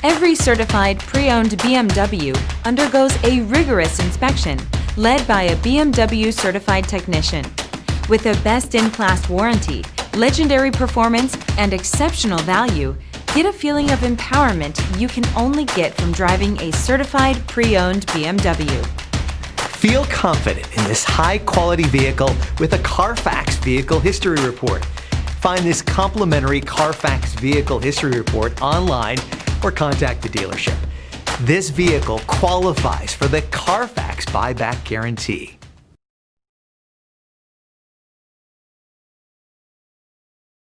Every certified pre-owned BMW undergoes a rigorous inspection led by a BMW certified technician. With a best-in-class warranty, legendary performance, and exceptional value, get a feeling of empowerment you can only get from driving a certified pre-owned BMW. Feel confident in this high-quality vehicle with a Carfax Vehicle History Report. Find this complimentary Carfax Vehicle History Report online or contact the dealership. This vehicle qualifies for the Carfax Buyback Guarantee.